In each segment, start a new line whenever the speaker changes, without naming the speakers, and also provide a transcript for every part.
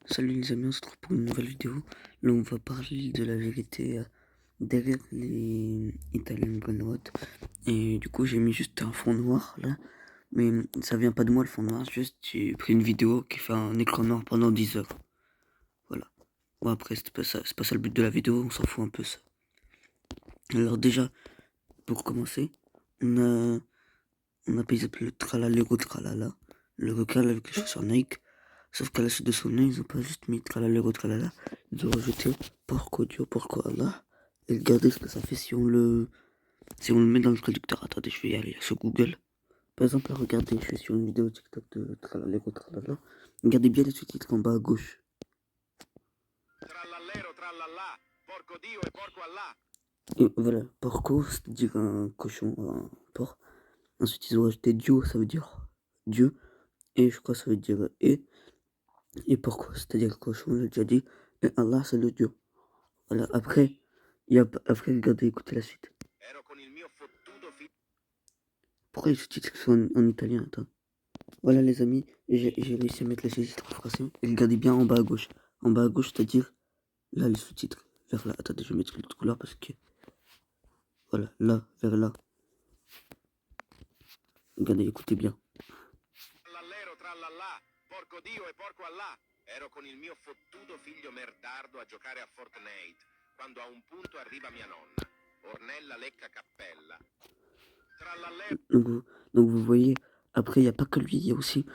Salut les amis, on se retrouve pour une nouvelle vidéo. Là on va parler de la vérité derrière les Italian Brainrot. Et du coup j'ai mis juste un fond noir là. Mais ça vient pas de moi le fond noir, juste j'ai pris une vidéo qui fait un écran noir pendant 10 heures. Voilà. Bon après c'est pas ça le but de la vidéo, on s'en fout un peu ça. Alors déjà, pour commencer, on a payé le Tralalero Tralala. Le recal avec les chaussures Nike. Sauf qu'à la suite de son nom, ils ont pas juste mis Tralalero Tralala, ils ont rajouté Porco Dio, Porco Allah. Et regardez ce que ça fait si on le met dans le traducteur. Attendez, je vais y aller sur Google. Par exemple, là, regardez, je suis sur une vidéo TikTok de Tralalero Tralala. Regardez bien les sous-titres en bas à gauche.
Trallallero, trallallà, porco Dio et porco Allah.
Et voilà, Porco, c'est-à-dire un cochon, un porc. Ensuite, ils ont rajouté Dio, ça veut dire Dieu. Et je crois que ça veut dire et Porco, c'est-à-dire cochon, on l'a déjà dit. Et Allah, c'est le Dieu. Voilà, après, regardez, écoutez la suite.
Ero con il mio fottuto
Pourquoi les sous-titres sont en italien? Attends. Voilà les amis, j'ai réussi à mettre les sous-titres en français. Et regardez bien en bas à gauche. En bas à gauche, c'est-à-dire là les sous-titres. Vers là. Attendez, je vais mettre l'autre couleur parce que. Voilà, là, vers là. Regardez, écoutez bien.
Trallallero, trallallà, porco Dio e porco Allah. Ero con il mio fottuto figlio merdardo a giocare a Fortnite, quando a un punto arriva mia nonna. Ornella lecca cappella. Trallallero.
Donc vous voyez, après il n'y a pas que lui, il y a aussi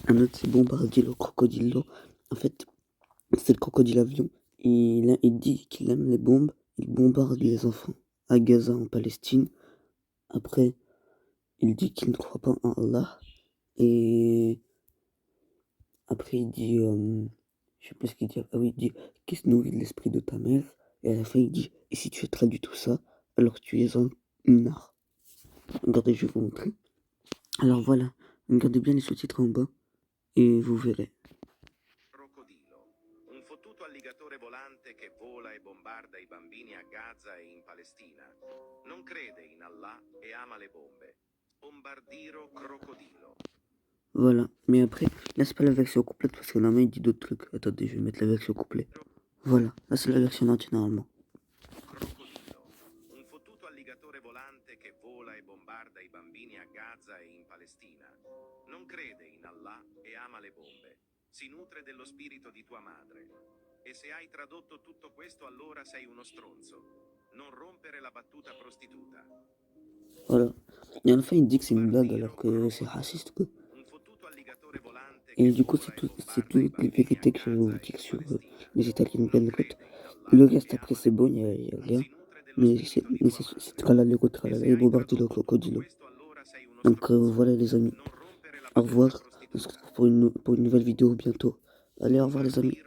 un autre, c'est Bombardillo Crocodillo. En fait, c'est le crocodile avion. Il dit qu'il aime les bombes, il bombarde les enfants à Gaza en Palestine. Après, il dit qu'il ne croit pas en Allah. Et après, il dit, je sais plus ce qu'il dit. Ah oui, il dit qu'il se nourrit de l'esprit de ta mère. Et à la fin, il dit, et si tu traduis tout ça, alors tu es un nard. Regardez, je vais vous montrer. Alors voilà, regardez bien les sous-titres en bas et vous verrez.
Crocodilo, un fottuto alligatore volante che vola e bombarda i bambini a Gaza e in Palestina. Non crede in Allah e ama le bombe. Bombardiro crocodilo.
Voilà, mais après, là c'est pas la version complète parce que normalement il dit d'autres trucs. Attendez, je vais mettre la version complète. Voilà, là c'est la version entière normalement.
Crocodilo, un fottuto alligatore volante che vola e bombarda i bambini a Gaza e in Palestina. Non crede in Allah e ama le bombe. Si nutre dello spirito di tua madre. E se hai tradotto tutto questo allora sei uno stronzo. Non rompere la battuta prostituta.
Voilà. Et à la fin il dit que c'est une blague alors que c'est raciste quoi.
Un fottuto alligatore volante
Et
che
du coup
vola e
c'est
bombarda i
toutes les
bambini a
vérités que je vais vous
Gaza e
dire
in
sur
Palestina.
les Italiens
Non
Brainrot.
crede in
Le
Allah
reste
e
après
ama
c'est
le
bon,
bombe.
y a rien.
Si nutre dello
Mais
spirito di tua
c'est
madre.
Trallalero
E
Tralala
se
et
hai
Bombardilo
tradotto tutto
Crocodilo.
questo allora sei uno
Donc
stronzo.
voilà les amis.
Non rompere la
Au
battuta
revoir. On se
prostituta.
retrouve pour une nouvelle vidéo bientôt. Allez, au revoir les amis.